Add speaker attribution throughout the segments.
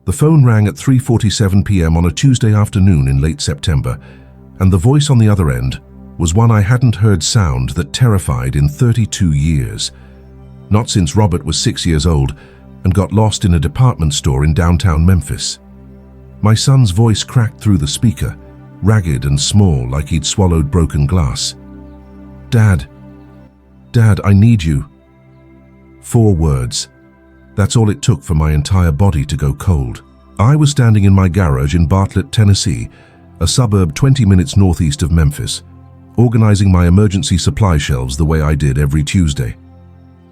Speaker 1: The phone rang at 3:47 p.m. on a Tuesday afternoon in late September, and the voice on the other end was one I hadn't heard sound that terrified in 32 years. Not since Robert was 6 years old and got lost in a department store in downtown Memphis. My son's voice cracked through the speaker, ragged and small like he'd swallowed broken glass. "Dad, Dad, I need you." 4 words. That's all it took for my entire body to go cold. I was standing in my garage in Bartlett, Tennessee, a suburb 20 minutes northeast of Memphis, organizing my emergency supply shelves the way I did every Tuesday.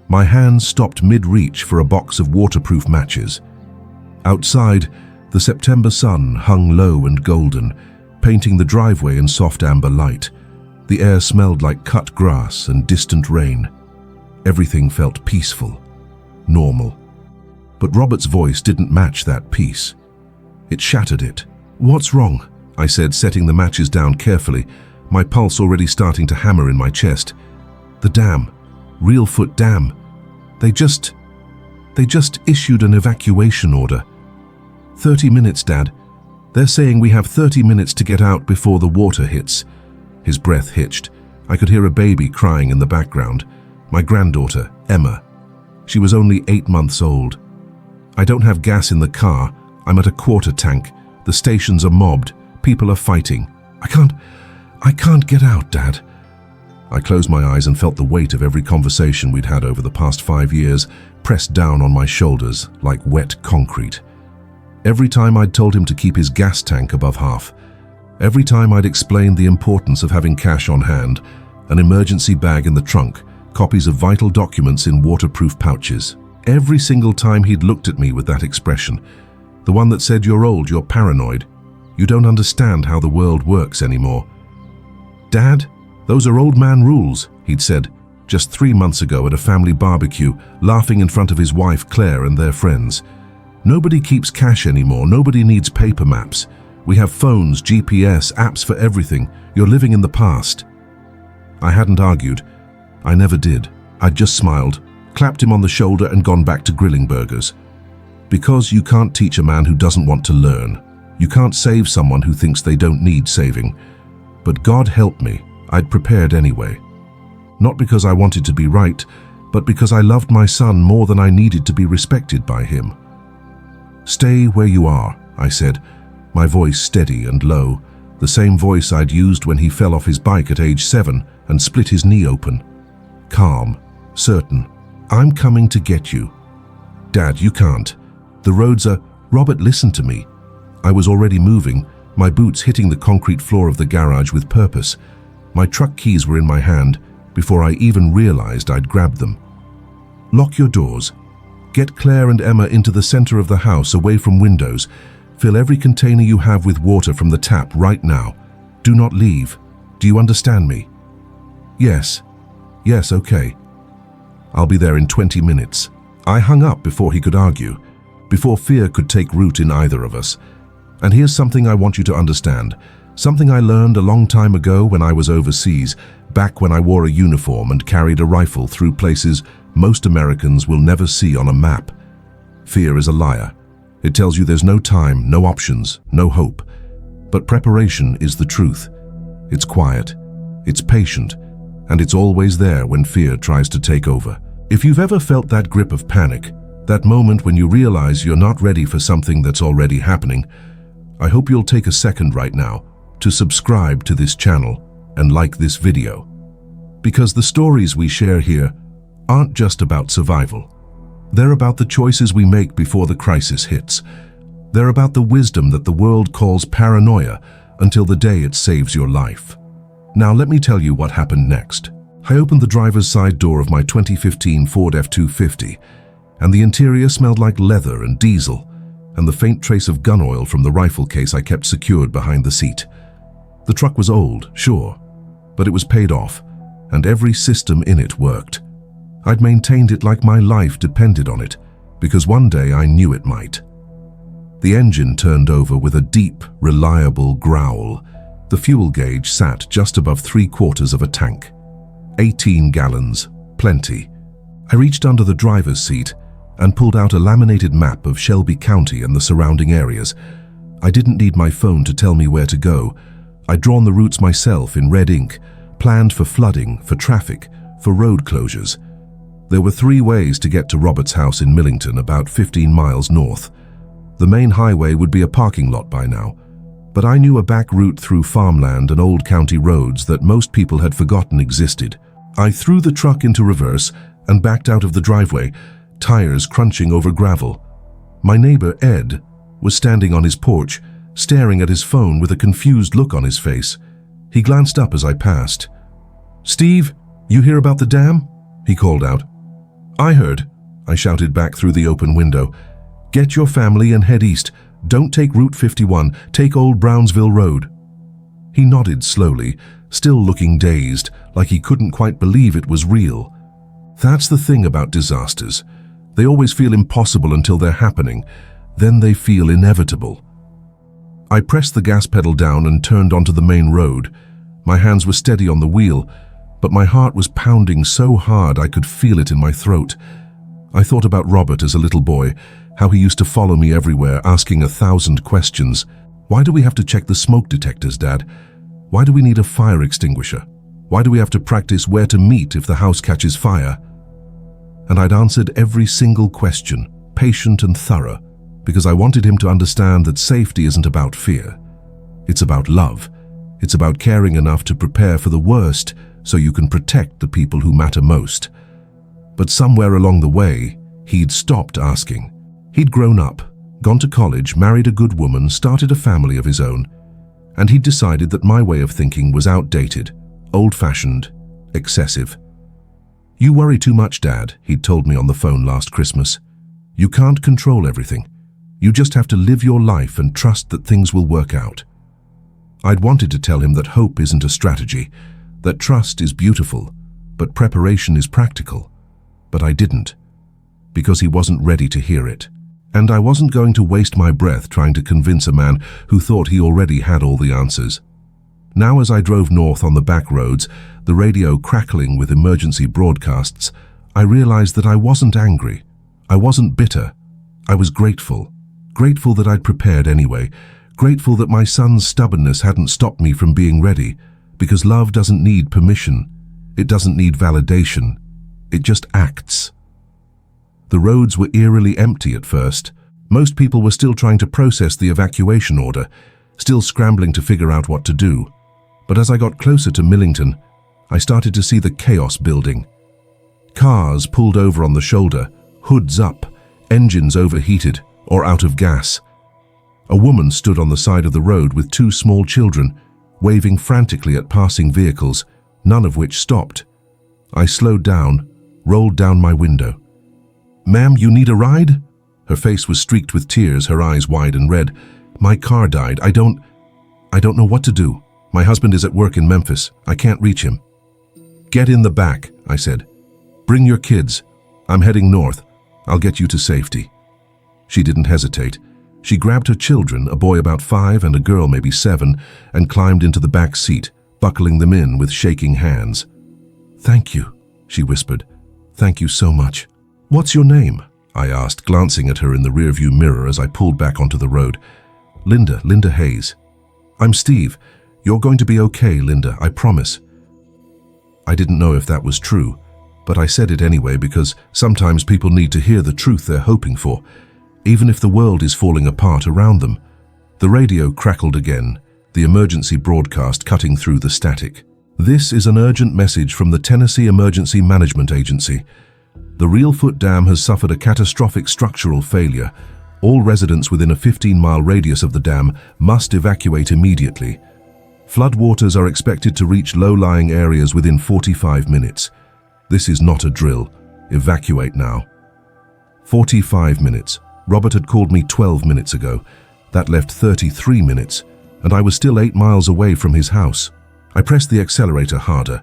Speaker 1: My hands stopped mid-reach for a box of waterproof matches. Outside, the September sun hung low and golden, painting the driveway in soft amber light. The air smelled like cut grass and distant rain. Everything felt peaceful, normal. But Robert's voice didn't match that peace. It shattered it. "What's wrong?" I said, setting the matches down carefully, my pulse already starting to hammer in my chest. "The dam, Reelfoot Dam. They just issued an evacuation order. 30 minutes, Dad. They're saying we have 30 minutes to get out before the water hits." His breath hitched. I could hear a baby crying in the background. My granddaughter, Emma. She was only 8 months old. "I don't have gas in the car. I'm at a quarter tank. The stations are mobbed. People are fighting. I can't get out, Dad." I closed my eyes and felt the weight of every conversation we'd had over the past 5 years pressed down on my shoulders like wet concrete. Every time I'd told him to keep his gas tank above half. Every time I'd explained the importance of having cash on hand, an emergency bag in the trunk, copies of vital documents in waterproof pouches. Every single time he'd looked at me with that expression, the one that said, "You're old, you're paranoid. You don't understand how the world works anymore." "Dad, those are old man rules," he'd said just 3 months ago at a family barbecue, laughing in front of his wife Claire and their friends. "Nobody keeps cash anymore. Nobody needs paper maps. We have phones, GPS, apps for everything. You're living in the past." I hadn't argued. I never did. I'd just smiled, clapped him on the shoulder and gone back to grilling burgers. Because you can't teach a man who doesn't want to learn. You can't save someone who thinks they don't need saving. But God help me, I'd prepared anyway. Not because I wanted to be right, but because I loved my son more than I needed to be respected by him. "Stay where you are," I said, my voice steady and low, the same voice I'd used when he fell off his bike at age 7 and split his knee open. Calm, certain. "I'm coming to get you." "Dad, you can't. The roads are—" "Robert, listen to me." I was already moving, my boots hitting the concrete floor of the garage with purpose. My truck keys were in my hand before I even realized I'd grabbed them. "Lock your doors. Get Claire and Emma into the center of the house, away from windows. Fill every container you have with water from the tap right now. Do not leave. Do you understand me?" "Yes. Yes, okay. I'll be there in 20 minutes. I hung up before he could argue, before fear could take root in either of us. And here's something I want you to understand, something I learned a long time ago when I was overseas, back when I wore a uniform and carried a rifle through places most Americans will never see on a map. Fear is a liar. It tells you there's no time, no options, no hope. But preparation is the truth. It's quiet, it's patient, and it's always there when fear tries to take over. If you've ever felt that grip of panic, that moment when you realize you're not ready for something that's already happening, I hope you'll take a second right now to subscribe to this channel and like this video. Because the stories we share here aren't just about survival. They're about the choices we make before the crisis hits. They're about the wisdom that the world calls paranoia until the day it saves your life. Now let me tell you what happened next. I opened the driver's side door of my 2015 Ford F-250, and the interior smelled like leather and diesel, and the faint trace of gun oil from the rifle case I kept secured behind the seat. The truck was old, sure, but it was paid off, and every system in it worked. I'd maintained it like my life depended on it, because one day I knew it might. The engine turned over with a deep, reliable growl. The fuel gauge sat just above 3/4 of a tank. 18 gallons, plenty. I reached under the driver's seat, and pulled out a laminated map of Shelby County and the surrounding areas. I didn't need my phone to tell me where to go. I'd drawn the routes myself in red ink, planned for flooding, for traffic, for road closures. There were 3 ways to get to Robert's house in Millington, about 15 miles north. The main highway would be a parking lot by now, but I knew a back route through farmland and old county roads that most people had forgotten existed. I threw the truck into reverse and backed out of the driveway, tires crunching over gravel. My neighbor, Ed, was standing on his porch, staring at his phone with a confused look on his face. He glanced up as I passed. "Steve, you hear about the dam?" he called out. "I heard," I shouted back through the open window. "Get your family and head east. Don't take Route 51, take Old Brownsville Road." He nodded slowly, still looking dazed, like he couldn't quite believe it was real. That's the thing about disasters. They always feel impossible until they're happening. Then they feel inevitable. I pressed the gas pedal down and turned onto the main road. My hands were steady on the wheel, but my heart was pounding so hard I could feel it in my throat. I thought about Robert as a little boy, how he used to follow me everywhere, asking 1,000 questions. "Why do we have to check the smoke detectors, Dad? Why do we need a fire extinguisher? Why do we have to practice where to meet if the house catches fire?" And I'd answered every single question, patient and thorough, because I wanted him to understand that safety isn't about fear. It's about love. It's about caring enough to prepare for the worst so you can protect the people who matter most. But somewhere along the way, he'd stopped asking. He'd grown up, gone to college, married a good woman, started a family of his own, and he'd decided that my way of thinking was outdated, old-fashioned, excessive. "You worry too much, Dad," he'd told me on the phone last Christmas. "You can't control everything. You just have to live your life and trust that things will work out." I'd wanted to tell him that hope isn't a strategy, that trust is beautiful, but preparation is practical. But I didn't, because he wasn't ready to hear it. And I wasn't going to waste my breath trying to convince a man who thought he already had all the answers. Now, as I drove north on the back roads, the radio crackling with emergency broadcasts, I realized that I wasn't angry. I wasn't bitter. I was grateful. Grateful that I'd prepared anyway. Grateful that my son's stubbornness hadn't stopped me from being ready, because love doesn't need permission. It doesn't need validation. It just acts. The roads were eerily empty at first. Most people were still trying to process the evacuation order, still scrambling to figure out what to do. But as I got closer to Millington, I started to see the chaos building. Cars pulled over on the shoulder, hoods up, engines overheated or out of gas. A woman stood on the side of the road with 2 small children, waving frantically at passing vehicles, none of which stopped. I slowed down, rolled down my window. "Ma'am, you need a ride?" Her face was streaked with tears, her eyes wide and red. "My car died. I don't know what to do. My husband is at work in Memphis. I can't reach him." "Get in the back," I said. "Bring your kids. I'm heading north. I'll get you to safety." She didn't hesitate. She grabbed her children, a boy about 5 and a girl maybe 7, and climbed into the back seat, buckling them in with shaking hands. "Thank you," she whispered. "Thank you so much." "What's your name?" I asked, glancing at her in the rearview mirror as I pulled back onto the road. Linda Hayes." "I'm Steve. You're going to be okay, Linda, I promise." I didn't know if that was true, but I said it anyway because sometimes people need to hear the truth they're hoping for, even if the world is falling apart around them. The radio crackled again, the emergency broadcast cutting through the static. "This is an urgent message from the Tennessee Emergency Management Agency. The Reelfoot Dam has suffered a catastrophic structural failure. All residents within a 15-mile radius of the dam must evacuate immediately. Floodwaters are expected to reach low-lying areas within 45 minutes. This is not a drill. Evacuate now." 45 minutes. Robert had called me 12 minutes ago. That left 33 minutes, and I was still 8 miles away from his house. I pressed the accelerator harder.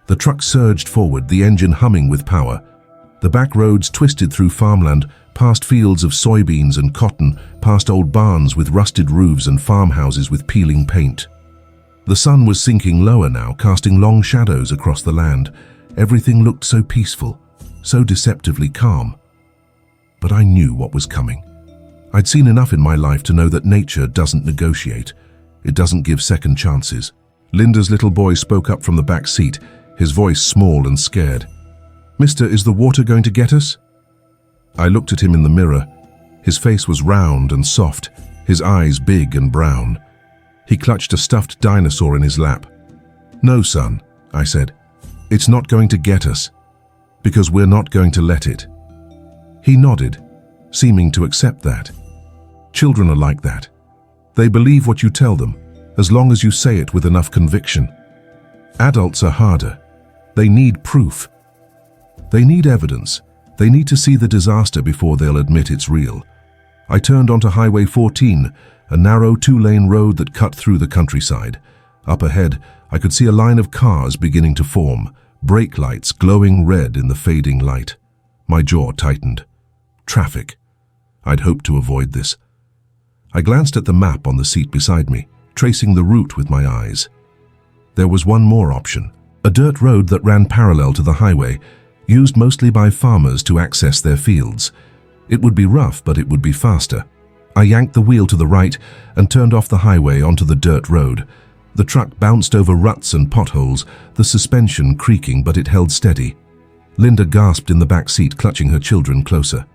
Speaker 1: The truck surged forward, the engine humming with power. The back roads twisted through farmland, past fields of soybeans and cotton, past old barns with rusted roofs and farmhouses with peeling paint. The sun was sinking lower now, casting long shadows across the land. Everything looked so peaceful, so deceptively calm. but I knew what was coming. I'd seen enough in my life to know that nature doesn't negotiate. It doesn't give second chances. Linda's little boy spoke up from the back seat, his voice small and scared. "Mister, is the water going to get us?" I looked at him in the mirror. His face was round and soft, his eyes big and brown. He clutched a stuffed dinosaur in his lap. "No, son," I said. "It's not going to get us, because we're not going to let it." He nodded, seeming to accept that. Children are like that. They believe what you tell them, as long as you say it with enough conviction. Adults are harder. They need proof. They need evidence. They need to see the disaster before they'll admit it's real. I turned onto Highway 14, a narrow two-lane road that cut through the countryside. Up ahead, I could see a line of cars beginning to form, brake lights glowing red in the fading light. My jaw tightened. Traffic. I'd hoped to avoid this. I glanced at the map on the seat beside me, tracing the route with my eyes. There was one more option, a dirt road that ran parallel to the highway, used mostly by farmers to access their fields. It would be rough, but it would be faster. I yanked the wheel to the right and turned off the highway onto the dirt road. The truck bounced over ruts and potholes, the suspension creaking, but it held steady. Linda gasped in the back seat, clutching her children closer.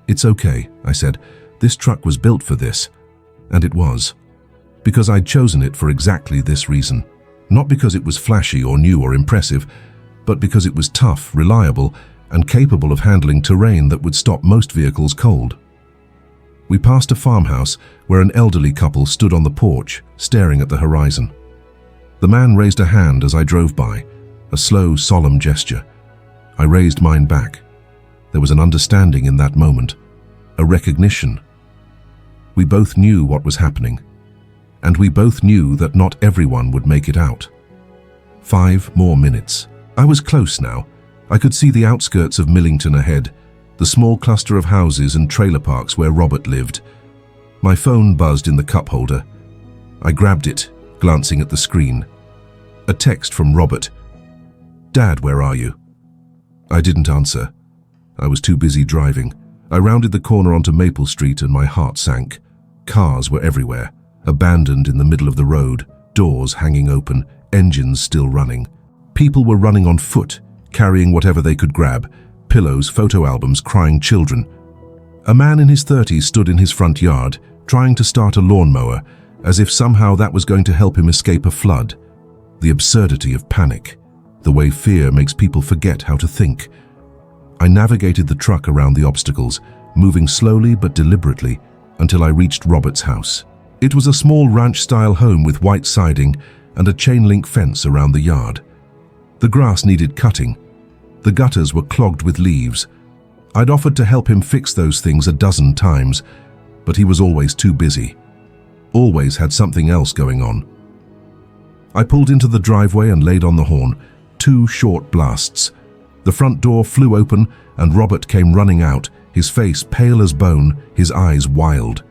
Speaker 1: "It's okay," I said. "This truck was built for this." And it was. Because I'd chosen it for exactly this reason. Not because it was flashy or new or impressive, but because it was tough, reliable, and capable of handling terrain that would stop most vehicles cold. We passed a farmhouse where an elderly couple stood on the porch, staring at the horizon. The man raised a hand as I drove by, a slow, solemn gesture. I raised mine back. There was an understanding in that moment, a recognition. We both knew what was happening, and we both knew that not everyone would make it out. 5 more minutes. I was close now. I could see the outskirts of Millington ahead, the small cluster of houses and trailer parks where Robert lived. My phone buzzed in the cup holder. I grabbed it, glancing at the screen. A text from Robert. "Dad, where are you?" I didn't answer. I was too busy driving. I rounded the corner onto Maple Street and my heart sank. Cars were everywhere, abandoned in the middle of the road, doors hanging open, engines still running. People were running on foot, carrying whatever they could grab, pillows, photo albums, crying children. A man in his 30s stood in his front yard, trying to start a lawnmower, as if somehow that was going to help him escape a flood. The absurdity of panic, the way fear makes people forget how to think. I navigated the truck around the obstacles, moving slowly but deliberately, until I reached Robert's house. It was a small ranch-style home with white siding and a chain-link fence around the yard. The grass needed cutting. The gutters were clogged with leaves. I'd offered to help him fix those things a dozen times, but he was always too busy. Always had something else going on. I pulled into the driveway and laid on the horn. 2 short blasts. The front door flew open and Robert came running out, his face pale as bone, his eyes wild.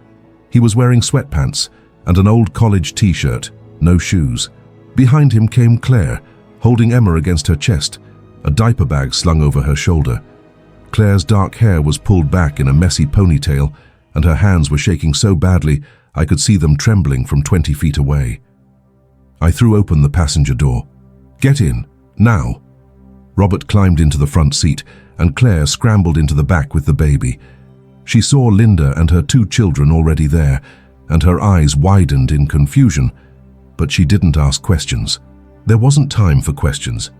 Speaker 1: He was wearing sweatpants and an old college t-shirt, no shoes. Behind him came Claire, holding Emma against her chest, a diaper bag slung over her shoulder. Claire's dark hair was pulled back in a messy ponytail, and her hands were shaking so badly I could see them trembling from 20 feet away. I threw open the passenger door. "Get in, now." Robert climbed into the front seat, and Claire scrambled into the back with the baby. She saw Linda and her 2 children already there, and her eyes widened in confusion, but she didn't ask questions. There wasn't time for questions.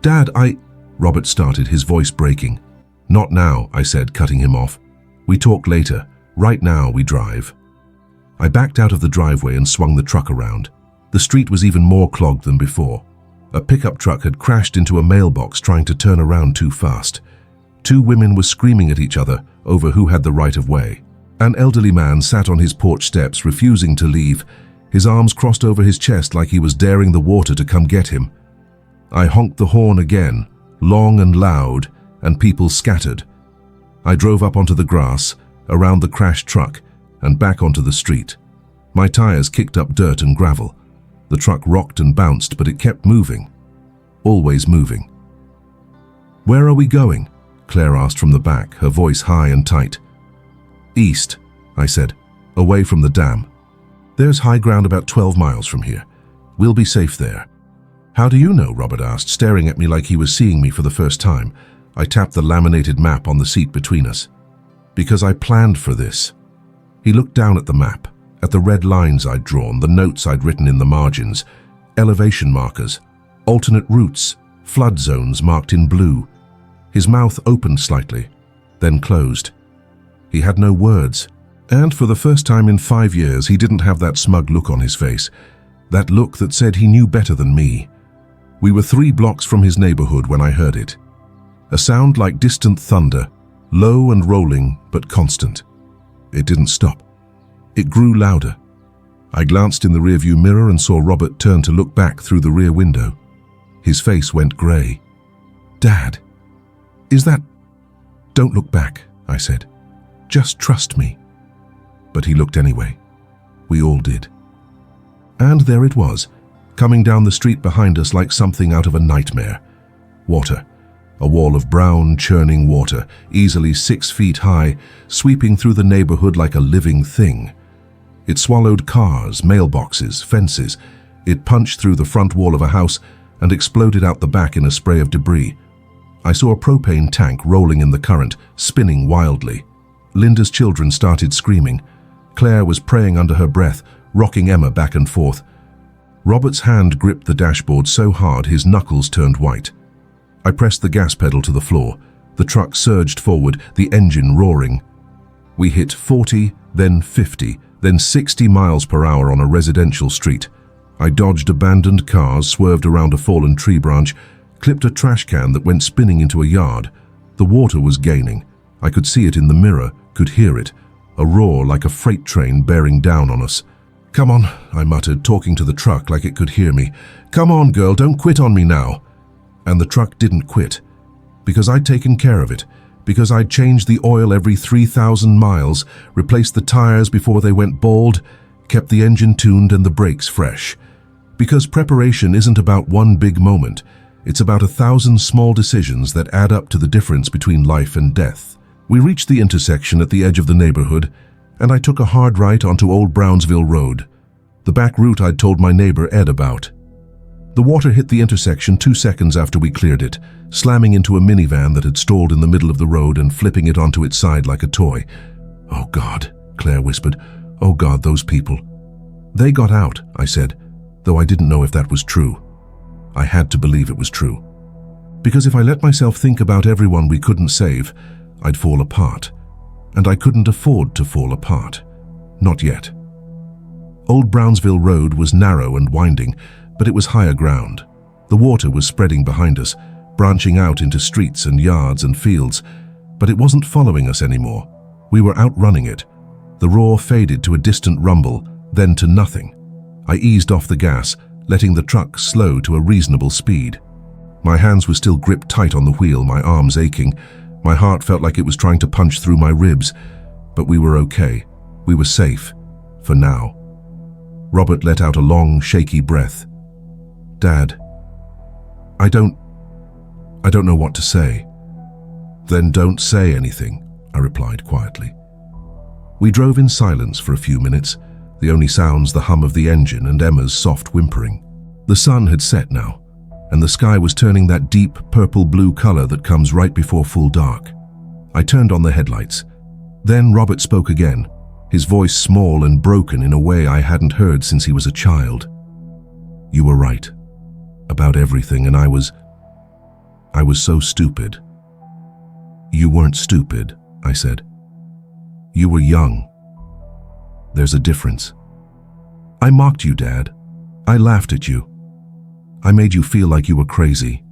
Speaker 1: "Dad, Robert started, his voice breaking. "Not now," I said, cutting him off. "We talk later. Right now, we drive." I backed out of the driveway and swung the truck around. The street was even more clogged than before. A pickup truck had crashed into a mailbox trying to turn around too fast. 2 women were screaming at each other over who had the right of way. An elderly man sat on his porch steps, refusing to leave, his arms crossed over his chest like he was daring the water to come get him. I honked the horn again, long and loud, and people scattered. I drove up onto the grass, around the crashed truck, and back onto the street. My tires kicked up dirt and gravel. The truck rocked and bounced, but it kept moving. Always moving. "Where are we going?" Claire asked from the back, her voice high and tight. East, I said, away from the dam. There's high ground about 12 miles from here. We'll be safe there. How do you know? Robert asked, staring at me like he was seeing me for the first time. I tapped the laminated map on the seat between us. Because I planned for this. He looked down at the map, at the red lines I'd drawn, the notes I'd written in the margins, elevation markers, alternate routes, flood zones marked in blue. His mouth opened slightly, then closed. He had no words, and for the first time in 5 years, he didn't have that smug look on his face, that look that said he knew better than me. We were 3 blocks from his neighborhood when I heard it. A sound like distant thunder, low and rolling, but constant. It didn't stop. It grew louder. I glanced in the rearview mirror and saw Robert turn to look back through the rear window. His face went grey. "Dad, is that—" "Don't look back," I said. "Just trust me." But he looked anyway. We all did. And there it was, coming down the street behind us like something out of a nightmare. Water. A wall of brown, churning water, easily 6 feet high, sweeping through the neighborhood like a living thing. It swallowed cars, mailboxes, fences. It punched through the front wall of a house and exploded out the back in a spray of debris. I saw a propane tank rolling in the current, spinning wildly. Linda's children started screaming. Claire was praying under her breath, rocking Emma back and forth. Robert's hand gripped the dashboard so hard his knuckles turned white. I pressed the gas pedal to the floor. The truck surged forward, the engine roaring. We hit 40, then 50, then 60 miles per hour on a residential street. I dodged abandoned cars, swerved around a fallen tree branch, clipped a trash can that went spinning into a yard. The water was gaining. I could see it in the mirror, could hear it. A roar like a freight train bearing down on us. "Come on," I muttered, talking to the truck like it could hear me. "Come on, girl, don't quit on me now." And the truck didn't quit. Because I'd taken care of it. Because I'd changed the oil every 3,000 miles, replaced the tires before they went bald, kept the engine tuned and the brakes fresh. Because preparation isn't about one big moment. It's about 1,000 small decisions that add up to the difference between life and death. We reached the intersection at the edge of the neighborhood, and I took a hard right onto Old Brownsville Road, the back route I'd told my neighbor Ed about. The water hit the intersection 2 seconds after we cleared it, slamming into a minivan that had stalled in the middle of the road and flipping it onto its side like a toy. "Oh God," Claire whispered. "Oh God, those people." "They got out," I said, though I didn't know if that was true. I had to believe it was true. Because if I let myself think about everyone we couldn't save, I'd fall apart. And I couldn't afford to fall apart. Not yet. Old Brownsville Road was narrow and winding, but it was higher ground. The water was spreading behind us, branching out into streets and yards and fields, but it wasn't following us anymore. We were outrunning it. The roar faded to a distant rumble, then to nothing. I eased off the gas, letting the truck slow to a reasonable speed. My hands were still gripped tight on the wheel, my arms aching. My heart felt like it was trying to punch through my ribs, but we were okay. We were safe, for now. Robert let out a long, shaky breath. "Dad, I don't know what to say." "Then don't say anything," I replied quietly. We drove in silence for a few minutes, the only sounds the hum of the engine and Emma's soft whimpering. The sun had set now, and the sky was turning that deep purple-blue color that comes right before full dark. I turned on the headlights. Then Robert spoke again, his voice small and broken in a way I hadn't heard since he was a child. "You were right. About everything, and I was so stupid." "You weren't stupid," I said. "You were young. There's a difference. I mocked you, Dad. I laughed at you. I made you feel like you were crazy."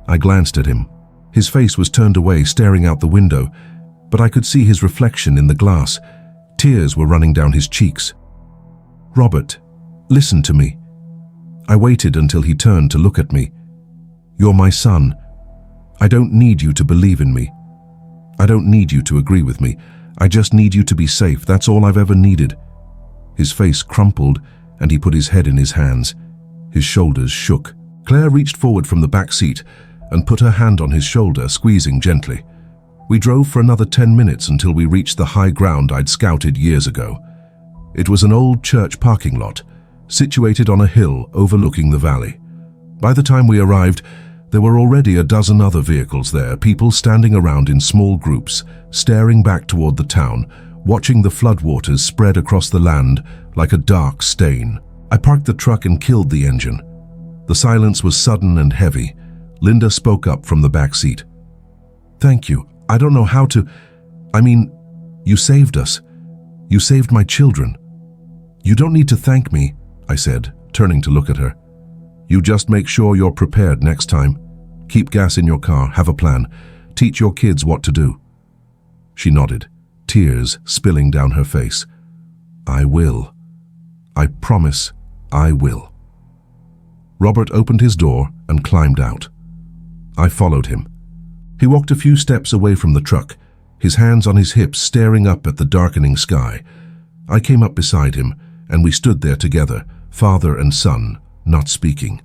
Speaker 1: I glanced at him. His face was turned away, staring out the window, but I could see his reflection in the glass. Tears were running down his cheeks. "Robert, listen to me." I waited until he turned to look at me. "You're my son. I don't need you to believe in me. I don't need you to agree with me. I just need you to be safe. That's all I've ever needed." His face crumpled, and he put his head in his hands. His shoulders shook. Claire reached forward from the back seat and put her hand on his shoulder, squeezing gently. We drove for another 10 minutes until we reached the high ground I'd scouted years ago. It was an old church parking lot, situated on a hill overlooking the valley. By the time we arrived, there were already a dozen other vehicles there, people standing around in small groups, staring back toward the town, watching the floodwaters spread across the land like a dark stain. I parked the truck and killed the engine. The silence was sudden and heavy. Linda spoke up from the back seat. "Thank you. I don't know how to... you saved us. You saved my children." "You don't need to thank me," I said, turning to look at her. "You just make sure you're prepared next time. Keep gas in your car, have a plan. Teach your kids what to do." She nodded, tears spilling down her face. "I will. I promise I will." Robert opened his door and climbed out. I followed him. He walked a few steps away from the truck, his hands on his hips staring up at the darkening sky. I came up beside him, and we stood there together, father and son, not speaking.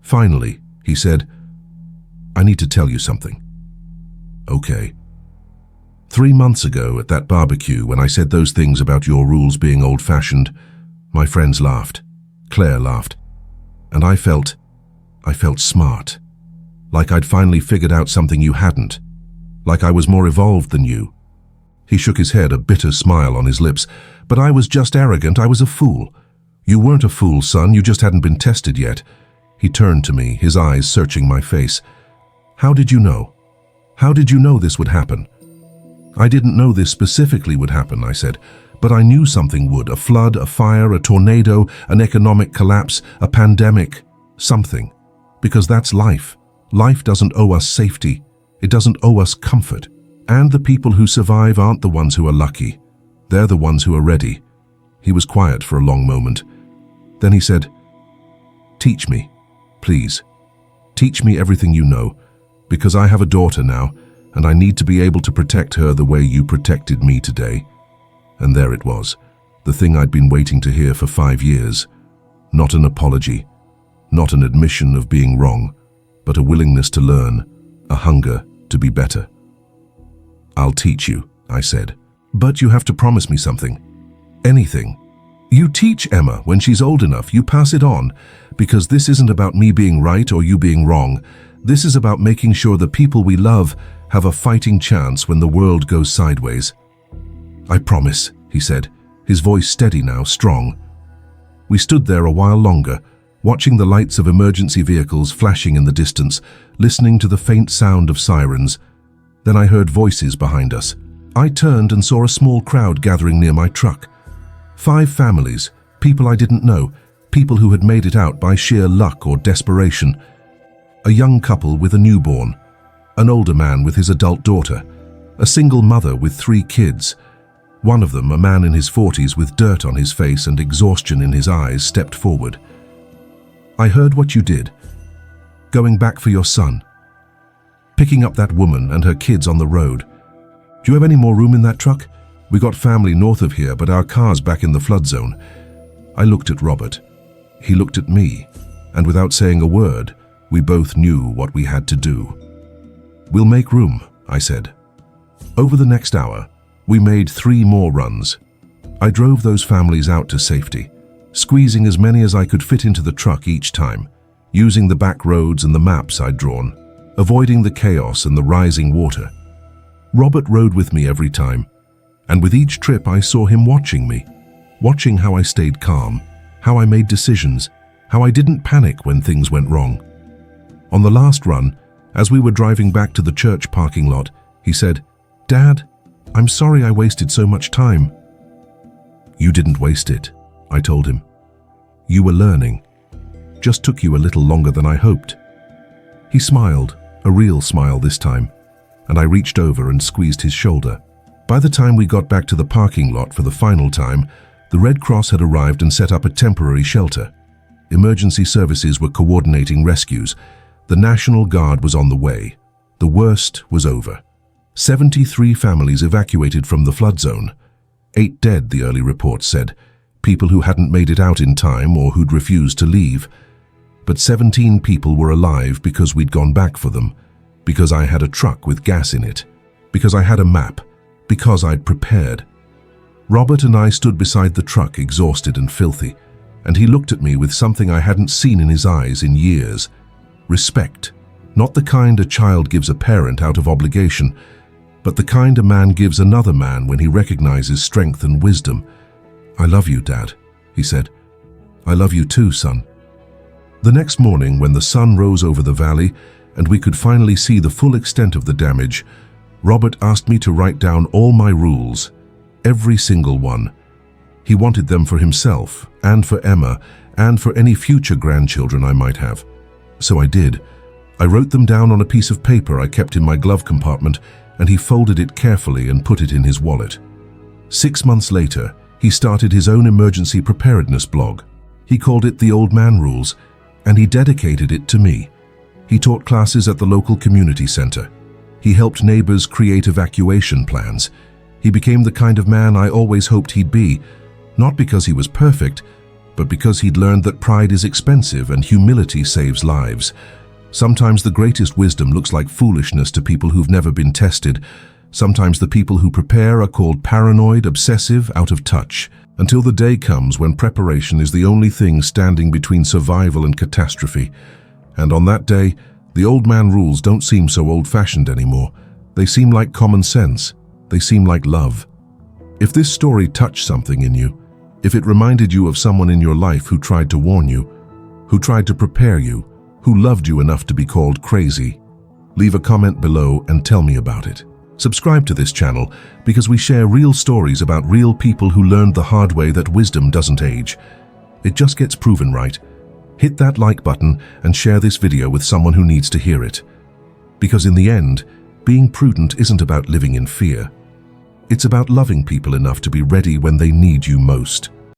Speaker 1: Finally, he said, "I need to tell you something." "Okay." 3 months ago at that barbecue, when I said those things about your rules being old-fashioned, my friends laughed. Claire laughed. And I felt smart. Like I'd finally figured out something you hadn't. Like I was more evolved than you. He shook his head, a bitter smile on his lips. "But I was just arrogant, I was a fool." "You weren't a fool, son, you just hadn't been tested yet." He turned to me, his eyes searching my face. "How did you know? How did you know this would happen?" "I didn't know this specifically would happen," I said, "but I knew something would. A flood, a fire, a tornado, an economic collapse, a pandemic, something. Because that's life. Life doesn't owe us safety. It doesn't owe us comfort. And the people who survive aren't the ones who are lucky. They're the ones who are ready." He was quiet for a long moment. Then he said, "Teach me, please. Teach me everything you know, because I have a daughter now, and I need to be able to protect her the way you protected me today." And there it was, the thing I'd been waiting to hear for 5 years. Not an apology, not an admission of being wrong, but a willingness to learn, a hunger to be better. "I'll teach you," I said. "But you have to promise me something. Anything. You teach Emma when she's old enough, you pass it on, because this isn't about me being right or you being wrong. This is about making sure the people we love have a fighting chance when the world goes sideways." "I promise," he said, his voice steady now, strong. We stood there a while longer, watching the lights of emergency vehicles flashing in the distance, listening to the faint sound of sirens. Then I heard voices behind us. I turned and saw a small crowd gathering near my truck. 5 families, people I didn't know, people who had made it out by sheer luck or desperation. A young couple with a newborn, an older man with his adult daughter, a single mother with 3 kids. One of them, a man in his 40s with dirt on his face and exhaustion in his eyes, stepped forward. "I heard what you did. Going back for your son. Picking up that woman and her kids on the road. Do you have any more room in that truck? We got family north of here, but our car's back in the flood zone." I looked at Robert. He looked at me, and without saying a word, we both knew what we had to do. "We'll make room," I said. Over the next hour, we made 3 more runs. I drove those families out to safety, squeezing as many as I could fit into the truck each time, using the back roads and the maps I'd drawn, avoiding the chaos and the rising water. Robert rode with me every time, and with each trip I saw him watching me, watching how I stayed calm, how I made decisions, how I didn't panic when things went wrong. On the last run, as we were driving back to the church parking lot, he said, "Dad, I'm sorry I wasted so much time." "You didn't waste it," I told him. "You were learning. Just took you a little longer than I hoped." He smiled, a real smile this time, and I reached over and squeezed his shoulder. By the time we got back to the parking lot for the final time, the Red Cross had arrived and set up a temporary shelter. Emergency services were coordinating rescues. The National Guard was on the way. The worst was over. 73 families evacuated from the flood zone. 8 dead, the early reports said, people who hadn't made it out in time or who'd refused to leave. But 17 people were alive because we'd gone back for them, because I had a truck with gas in it. because I had a map, because I'd prepared. Robert and I stood beside the truck, exhausted and filthy, and he looked at me with something I hadn't seen in his eyes in years. Respect. Not the kind a child gives a parent out of obligation, but the kind a man gives another man when he recognizes strength and wisdom. "I love you, Dad," he said. "I love you too, son." The next morning, when the sun rose over the valley and we could finally see the full extent of the damage, Robert asked me to write down all my rules, every single one. He wanted them for himself, and for Emma, and for any future grandchildren I might have. So I did. I wrote them down on a piece of paper I kept in my glove compartment, and he folded it carefully and put it in his wallet. 6 months later, he started his own emergency preparedness blog. He called it The Old Man Rules, and he dedicated it to me. He taught classes at the local community center. He helped neighbors create evacuation plans. He became the kind of man I always hoped he'd be, not because he was perfect, but because he'd learned that pride is expensive and humility saves lives. Sometimes the greatest wisdom looks like foolishness to people who've never been tested. Sometimes the people who prepare are called paranoid, obsessive, out of touch, until the day comes when preparation is the only thing standing between survival and catastrophe. And on that day, the old man rules don't seem so old-fashioned anymore. They seem like common sense. They seem like love. If this story touched something in you, if it reminded you of someone in your life who tried to warn you, who tried to prepare you, who loved you enough to be called crazy, leave a comment below and tell me about it. Subscribe to this channel because we share real stories about real people who learned the hard way that wisdom doesn't age. It just gets proven right. Hit that like button and share this video with someone who needs to hear it. Because in the end, being prudent isn't about living in fear. It's about loving people enough to be ready when they need you most.